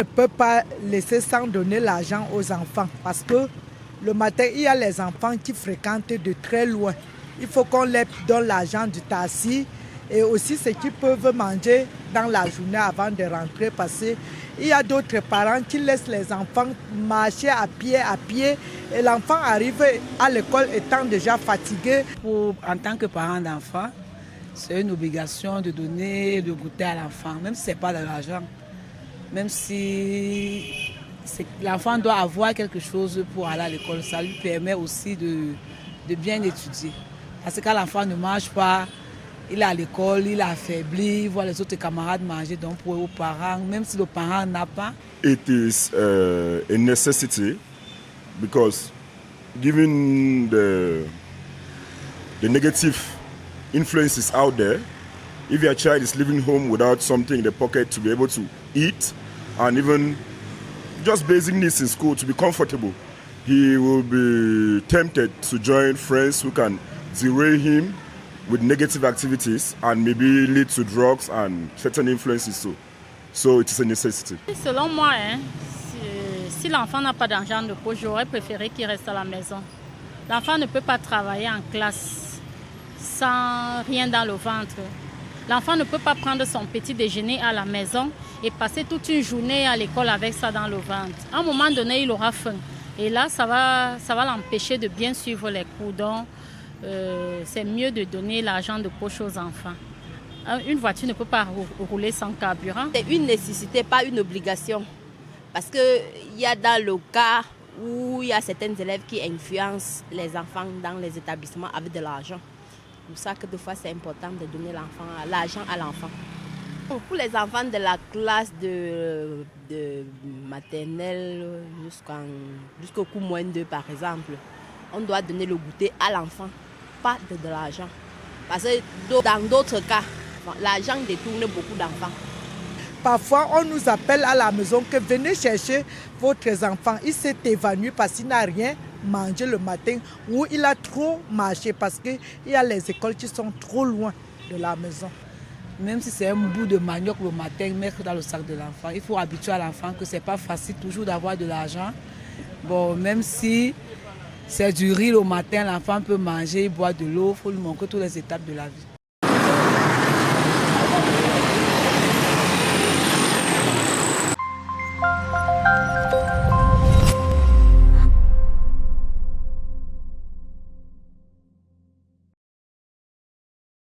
ne peut pas laisser sans donner l'argent aux enfants parce que le matin, il y a les enfants qui fréquentent de très loin. Il faut qu'on leur donne l'argent du taxi et aussi ce qu'ils peuvent manger dans la journée avant de rentrer parce qu'il y a d'autres parents qui laissent les enfants marcher à pied et l'enfant arrive à l'école étant déjà fatigué. En tant que parent d'enfant, c'est une obligation de donner le goûter à l'enfant, même si ce n'est pas de l'argent. Même si l'enfant doit avoir quelque chose pour aller à l'école, ça lui permet aussi de bien étudier. Parce que quand l'enfant ne mange pas, il est à l'école, il est affaibli, il voit les autres camarades manger. Donc pour les parents, même si le parent n'a pas. It is a necessity because given the negative influences out there, if your child is living home without something in the pocket to be able to eat and even just basic needs in school to be comfortable, he will be tempted to join friends who can derail him with negative activities and maybe lead to drugs and certain influences too. So it is a necessity. Selon moi, si l'enfant n'a pas d'argent de poche, j'aurais préféré qu'il reste à la maison. L'enfant ne peut pas travailler en classe sans rien dans le ventre. L'enfant ne peut pas prendre son petit déjeuner à la maison et passer toute une journée à l'école avec ça dans le ventre. À un moment donné, il aura faim. Et là, ça va l'empêcher de bien suivre les cours. Donc, c'est mieux de donner l'argent de poche aux enfants. Une voiture ne peut pas rouler sans carburant. C'est une nécessité, pas une obligation. Parce qu'il y a dans le cas où il y a certains élèves qui influencent les enfants dans les établissements avec de l'argent. C'est pour ça que des fois c'est important de donner l'argent à l'enfant. Pour les enfants de la classe de maternelle jusqu'au cours moins 2 par exemple, on doit donner le goûter à l'enfant, pas de l'argent. Parce que dans d'autres cas, l'argent détourne beaucoup d'enfants. Parfois, on nous appelle à la maison que venez chercher votre enfant. Il s'est évanoui parce qu'il n'a rien mangé le matin ou il a trop marché parce qu'il y a les écoles qui sont trop loin de la maison. Même si c'est un bout de manioc le matin, mettre dans le sac de l'enfant. Il faut habituer à l'enfant que ce n'est pas facile toujours d'avoir de l'argent. Bon, même si c'est du riz le matin, l'enfant peut manger, boire de l'eau, il faut lui montrer toutes les étapes de la vie.